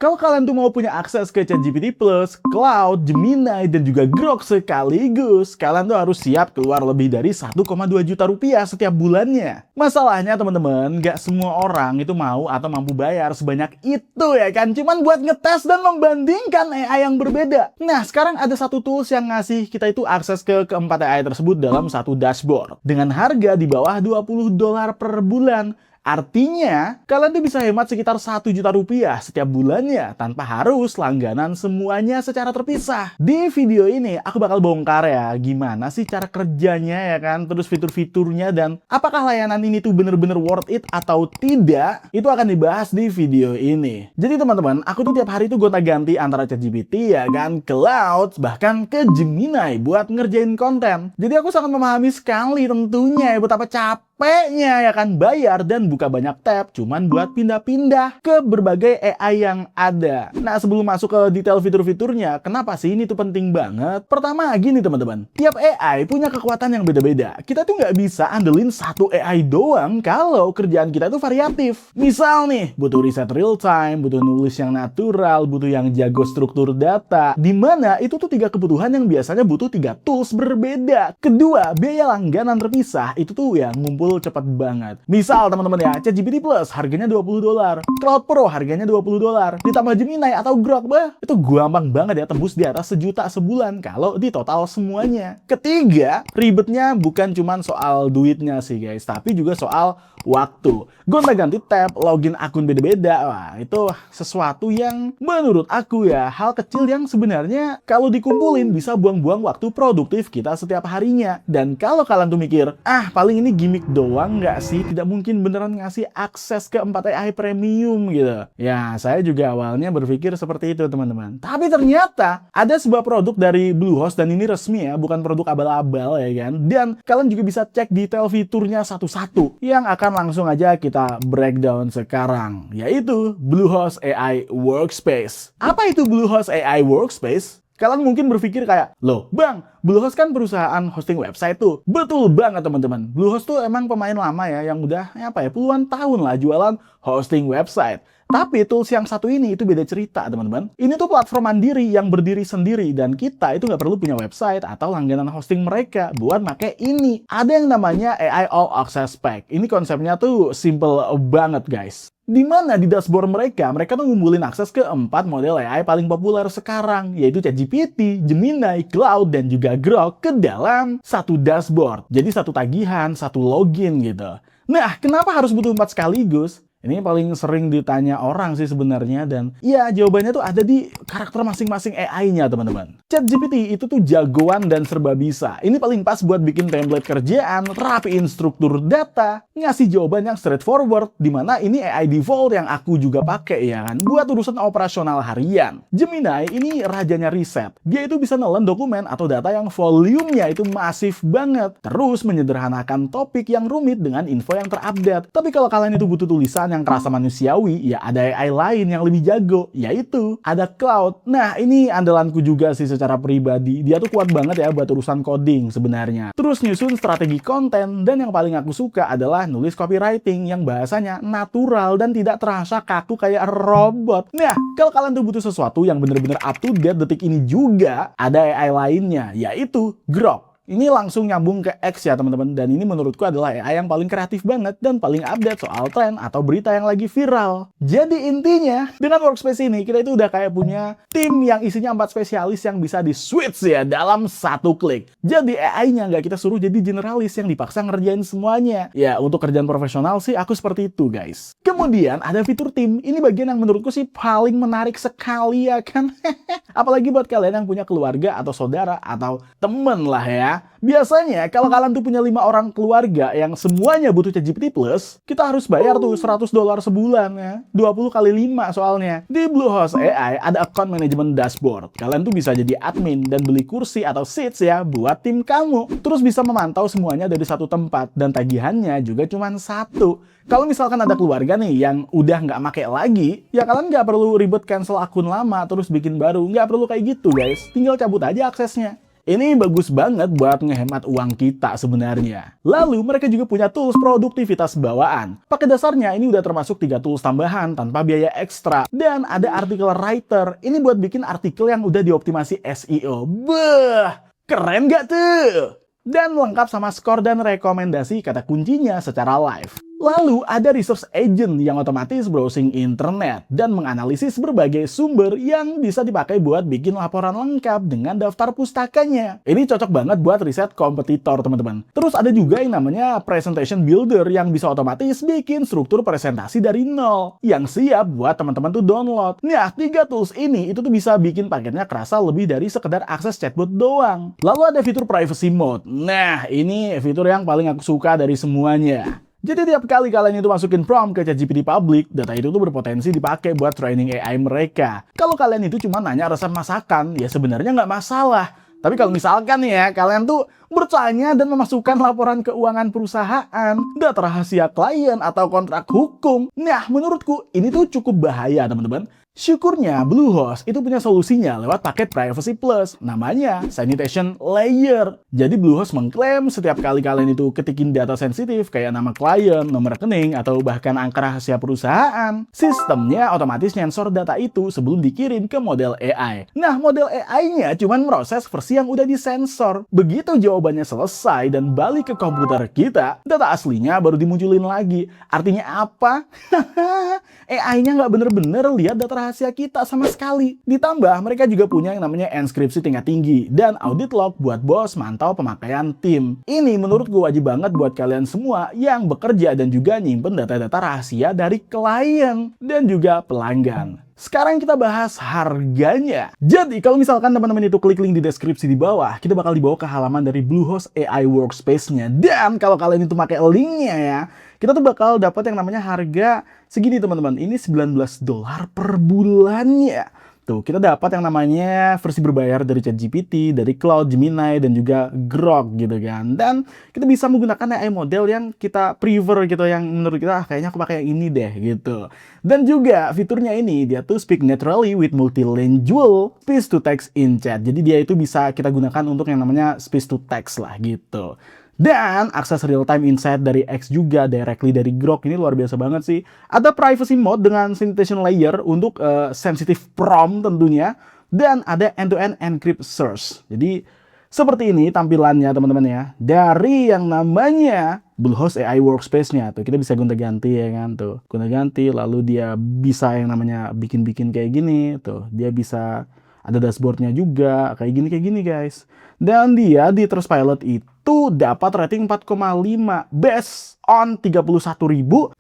Kalau kalian tuh mau punya akses ke ChatGPT Plus, Cloud, Gemini, dan juga Grok sekaligus, kalian tuh harus siap keluar lebih dari 1,2 juta rupiah setiap bulannya. Masalahnya teman-teman, nggak semua orang itu mau atau mampu bayar sebanyak itu ya kan, cuman buat ngetes dan membandingkan AI yang berbeda. Nah, sekarang ada satu tools yang ngasih kita itu akses ke keempat AI tersebut dalam satu dashboard dengan harga di bawah $20 per bulan. Artinya, kalian tuh bisa hemat sekitar 1 juta rupiah setiap bulannya tanpa harus langganan semuanya secara terpisah. Di video ini, aku bakal bongkar ya gimana sih cara kerjanya ya kan, terus fitur-fiturnya dan apakah layanan ini tuh bener-bener worth it atau tidak, itu akan dibahas di video ini. Jadi teman-teman, aku tuh tiap hari tuh gonta-ganti antara ChatGPT ya kan, Cloud, bahkan ke Gemini buat ngerjain konten. Jadi aku sangat memahami sekali tentunya ya betapa capeknya ya kan bayar dan buka banyak tab cuman buat pindah-pindah ke berbagai AI yang ada. Nah, sebelum masuk ke detail fitur-fiturnya, kenapa sih ini tuh penting banget? Pertama, gini teman-teman, tiap AI punya kekuatan yang beda-beda. Kita tuh nggak bisa andelin satu AI doang kalau kerjaan kita tuh variatif. Misal nih, butuh riset real time, butuh nulis yang natural, butuh yang jago struktur data, dimana itu tuh 3 kebutuhan yang biasanya butuh 3 tools berbeda. Kedua, biaya langganan terpisah itu tuh ya ngumpul cepet banget. Misal teman-teman ya, ChatGPT Plus harganya $20, Cloud Pro harganya $20, ditambah Gemini atau Grok, itu gampang banget ya tembus di atas 1 juta sebulan kalau di total semuanya. Ketiga, ribetnya bukan cuma soal duitnya sih guys, tapi juga soal waktu. Gonta-ganti tab, login akun beda-beda, wah itu sesuatu yang menurut aku ya hal kecil yang sebenarnya kalau dikumpulin bisa buang-buang waktu produktif kita setiap harinya. Dan kalau kalian tuh mikir, paling ini gimmick doang nggak sih? Tidak mungkin beneran ngasih akses ke 4 AI premium gitu. Ya, saya juga awalnya berpikir seperti itu teman-teman. Tapi ternyata ada sebuah produk dari Bluehost dan ini resmi ya, bukan produk abal-abal ya kan. Dan kalian juga bisa cek detail fiturnya satu-satu yang akan langsung aja kita breakdown sekarang, yaitu Bluehost AI Workspace. Apa itu Bluehost AI Workspace? Kalian mungkin berpikir kayak, loh bang, Bluehost kan perusahaan hosting website tuh. Betul banget teman-teman. Bluehost tuh emang pemain lama ya, yang udah puluhan tahun lah jualan hosting website. Tapi tools yang satu ini itu beda cerita teman-teman. Ini tuh platform mandiri yang berdiri sendiri dan kita itu nggak perlu punya website atau langganan hosting mereka buat pakai ini. Ada yang namanya AI All Access Pack. Ini konsepnya tuh simple banget guys. Dimana di dashboard mereka tuh ngumpulin akses ke 4 model AI paling populer sekarang, yaitu ChatGPT, Gemini, Cloud, dan juga Grok ke dalam satu dashboard. Jadi satu tagihan, satu login gitu. Nah, kenapa harus butuh 4 sekaligus? Ini paling sering ditanya orang sih sebenarnya dan ya jawabannya tuh ada di karakter masing-masing AI-nya teman-teman. ChatGPT itu tuh jagoan dan serba bisa. Ini paling pas buat bikin template kerjaan, rapiin struktur data, ngasih jawaban yang straightforward, dimana ini AI default yang aku juga pakai ya kan, buat urusan operasional harian. Gemini ini rajanya riset. Dia itu bisa nelen dokumen atau data yang volumenya itu masif banget, terus menyederhanakan topik yang rumit dengan info yang terupdate. Tapi kalau kalian itu butuh tulisan yang kerasa manusiawi, ya ada AI lain yang lebih jago, yaitu ada Cloud. Nah, ini andalanku juga sih secara pribadi. Dia tuh kuat banget ya buat urusan coding sebenarnya. Terus nyusun strategi konten, dan yang paling aku suka adalah nulis copywriting yang bahasanya natural dan tidak terasa kaku kayak robot. Nah, kalau kalian tuh butuh sesuatu yang bener-bener up to date detik ini juga, ada AI lainnya, yaitu Grok. Ini langsung nyambung ke X ya teman-teman, dan ini menurutku adalah AI yang paling kreatif banget dan paling update soal tren atau berita yang lagi viral. Jadi intinya, dengan Workspace ini kita itu udah kayak punya tim yang isinya 4 spesialis yang bisa di-switch ya dalam satu klik. Jadi AI-nya nggak kita suruh jadi generalis yang dipaksa ngerjain semuanya. Ya, untuk kerjaan profesional sih aku seperti itu guys. Kemudian ada fitur tim, ini bagian yang menurutku sih paling menarik sekali ya kan. Apalagi buat kalian yang punya keluarga atau saudara atau temen lah ya. Biasanya kalau kalian tuh punya 5 orang keluarga yang semuanya butuh ChatGPT Plus, kita harus bayar tuh $100 sebulan ya. 20 kali 5 soalnya. Di Bluehost AI ada account management dashboard. Kalian tuh bisa jadi admin dan beli kursi atau seats ya buat tim kamu. Terus bisa memantau semuanya dari satu tempat dan tagihannya juga cuma satu. Kalau misalkan ada keluarga nih yang udah nggak make lagi, ya kalian nggak perlu ribet cancel akun lama terus bikin baru. Nggak perlu kayak gitu guys. Tinggal cabut aja aksesnya. Ini bagus banget buat ngehemat uang kita sebenarnya. Lalu mereka juga punya tools produktivitas bawaan. Pada dasarnya ini udah termasuk 3 tools tambahan tanpa biaya ekstra. Dan ada artikel writer. Ini buat bikin artikel yang udah dioptimasi SEO. Beuh, keren gak tuh? Dan lengkap sama skor dan rekomendasi kata kuncinya secara live. Lalu ada research agent yang otomatis browsing internet dan menganalisis berbagai sumber yang bisa dipakai buat bikin laporan lengkap dengan daftar pustakanya. Ini cocok banget buat riset kompetitor, teman-teman. Terus ada juga yang namanya presentation builder yang bisa otomatis bikin struktur presentasi dari nol yang siap buat teman-teman tuh download. Nah, 3 tools ini itu tuh bisa bikin paketnya kerasa lebih dari sekedar akses chatbot doang. Lalu ada fitur privacy mode. Nah, ini fitur yang paling aku suka dari semuanya. Jadi tiap kali kalian itu masukin prompt ke ChatGPT public, data itu tuh berpotensi dipakai buat training AI mereka. Kalau kalian itu cuma nanya resep masakan, ya sebenarnya nggak masalah. Tapi kalau misalkan ya, kalian tuh bertanya dan memasukkan laporan keuangan perusahaan, data rahasia klien atau kontrak hukum, nah menurutku ini tuh cukup bahaya, teman-teman. Syukurnya Bluehost itu punya solusinya lewat paket Privacy Plus, namanya Sanitation Layer. Jadi Bluehost mengklaim setiap kali kalian itu ketikin data sensitif kayak nama klien, nomor rekening, atau bahkan angka rahasia perusahaan, sistemnya otomatis nyensor data itu sebelum dikirim ke model AI. Nah, model AI-nya cuman meroses versi yang udah disensor. Begitu jawabannya selesai dan balik ke komputer kita, data aslinya baru dimunculin lagi. Artinya apa? AI-nya nggak bener-bener lihat data rahasia kita sama sekali. Ditambah, mereka juga punya yang namanya enkripsi tingkat tinggi dan audit log buat bos mantau pemakaian tim. Ini menurut gue wajib banget buat kalian semua yang bekerja dan juga nyimpen data-data rahasia dari klien dan juga pelanggan. Sekarang kita bahas harganya. Jadi kalau misalkan teman-teman itu klik link di deskripsi di bawah, kita bakal dibawa ke halaman dari Bluehost AI Workspace-nya. Dan kalau kalian itu pakai linknya ya, kita tuh bakal dapat yang namanya harga segini, teman-teman. Ini $19 per bulannya. Tuh, kita dapat yang namanya versi berbayar dari ChatGPT, dari Claude, Gemini, dan juga Grok gitu kan. Dan kita bisa menggunakan AI model yang kita prefer gitu, yang menurut kita kayaknya aku pakai yang ini deh gitu. Dan juga fiturnya ini, dia tuh speak naturally with multilingual speech to text in chat. Jadi dia itu bisa kita gunakan untuk yang namanya speech to text lah gitu. Dan akses real-time insight dari X juga directly dari Grok, ini luar biasa banget sih. Ada privacy mode dengan sanitation layer untuk sensitive prompt tentunya. Dan ada end-to-end encrypt source. Jadi seperti ini tampilannya teman-teman ya. Dari yang namanya Bluehost AI Workspace-nya tuh kita bisa gonta-ganti ya kan tuh. Gonta-ganti lalu dia bisa yang namanya bikin-bikin kayak gini tuh. Dia bisa ada dashboardnya juga kayak gini guys. Dan dia di Trustpilot itu dapat rating 4,5 based on 31.196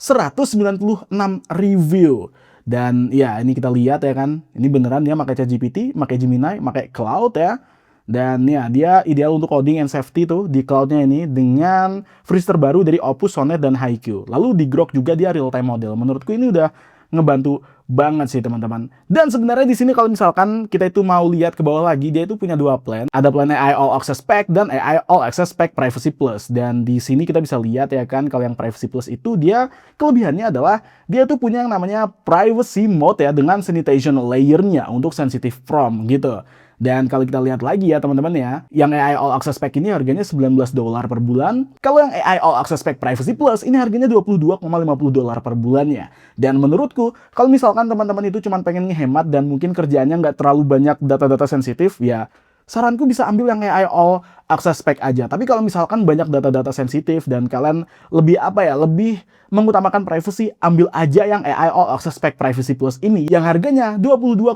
review. Dan ya ini kita lihat ya kan, ini beneran dia pakai ChatGPT, pakai Gemini, pakai Cloud ya. Dan ya dia ideal untuk coding and safety tuh di cloudnya ini dengan versi terbaru dari Opus, Sonnet, dan Haiku. Lalu di Grok juga dia real time model. Menurutku ini udah ngebantu banget sih teman-teman. Dan sebenarnya di sini kalau misalkan kita itu mau lihat ke bawah lagi, dia itu punya 2 plan. Ada plan AI All Access Pack dan AI All Access Pack Privacy Plus. Dan di sini kita bisa lihat ya kan, kalau yang Privacy Plus itu dia kelebihannya adalah dia tuh punya yang namanya Privacy Mode ya dengan sanitation layer-nya untuk sensitive prompt gitu. Dan kalau kita lihat lagi ya teman-teman ya, yang AI All Access Pack ini harganya $19 per bulan. Kalau yang AI All Access Pack Privacy Plus ini harganya $22,50 per bulannya. Dan menurutku, kalau misalkan teman-teman itu cuma pengen ngehemat dan mungkin kerjaannya nggak terlalu banyak data-data sensitif, ya saranku bisa ambil yang AI All Access Pack aja. Tapi kalau misalkan banyak data-data sensitif dan kalian lebih lebih mengutamakan privacy, ambil aja yang AI All Access Pack Privacy Plus ini yang harganya $22,50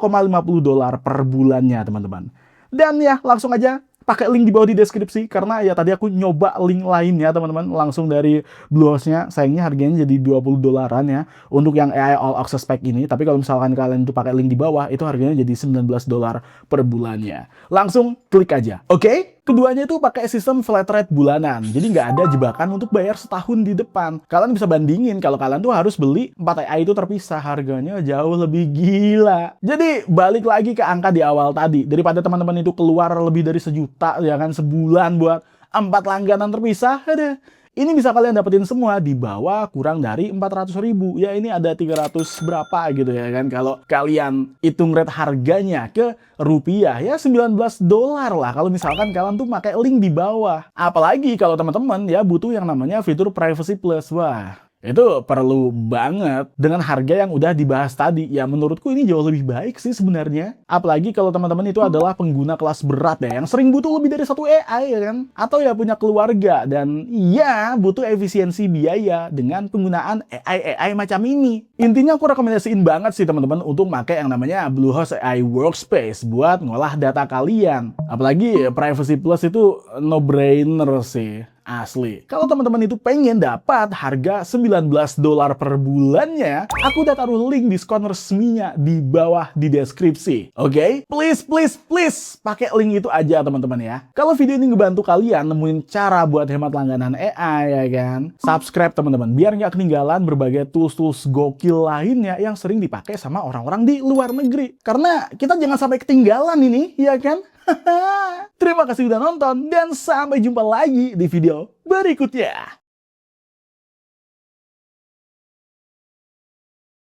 per bulannya, teman-teman. Dan ya, langsung aja pakai link di bawah di deskripsi, karena ya tadi aku nyoba link lainnya teman-teman langsung dari Bluehost-nya, sayangnya harganya jadi $20 ya untuk yang AI All Access Pack ini. Tapi kalau misalkan kalian itu pakai link di bawah, itu harganya jadi $19 per bulannya. Langsung klik aja, oke? Keduanya itu pakai sistem flat rate bulanan, jadi nggak ada jebakan untuk bayar setahun di depan. Kalian bisa bandingin kalau kalian tuh harus beli 4 AI itu terpisah, harganya jauh lebih gila. Jadi balik lagi ke angka di awal tadi, daripada teman-teman itu keluar lebih dari 1 juta ya kan sebulan buat 4 langganan terpisah, Ini bisa kalian dapetin semua di bawah kurang dari 400.000. Ya ini ada 300 berapa gitu ya kan. Kalau kalian hitung rate harganya ke rupiah ya $19 lah kalau misalkan kalian tuh pakai link di bawah. Apalagi kalau teman-teman ya butuh yang namanya fitur Privacy Plus. Wah, itu perlu banget dengan harga yang udah dibahas tadi. Ya menurutku ini jauh lebih baik sih sebenarnya. Apalagi kalau teman-teman itu adalah pengguna kelas berat ya, yang sering butuh lebih dari satu AI ya kan. Atau ya punya keluarga dan ya butuh efisiensi biaya dengan penggunaan AI macam ini. Intinya aku rekomendasiin banget sih teman-teman untuk pakai yang namanya Bluehost AI Workspace buat ngolah data kalian. Apalagi Privacy Plus itu no-brainer sih. Asli. Kalau teman-teman itu pengen dapat harga $19 per bulannya, aku udah taruh link diskon resminya di bawah di deskripsi. Oke? Please, pakai link itu aja teman-teman ya. Kalau video ini ngebantu kalian nemuin cara buat hemat langganan AI ya kan, subscribe teman-teman, biar nggak ketinggalan berbagai tools-tools gokil lainnya yang sering dipakai sama orang-orang di luar negeri. Karena kita jangan sampai ketinggalan ini, ya kan? Terima kasih udah nonton dan sampai jumpa lagi di video berikutnya.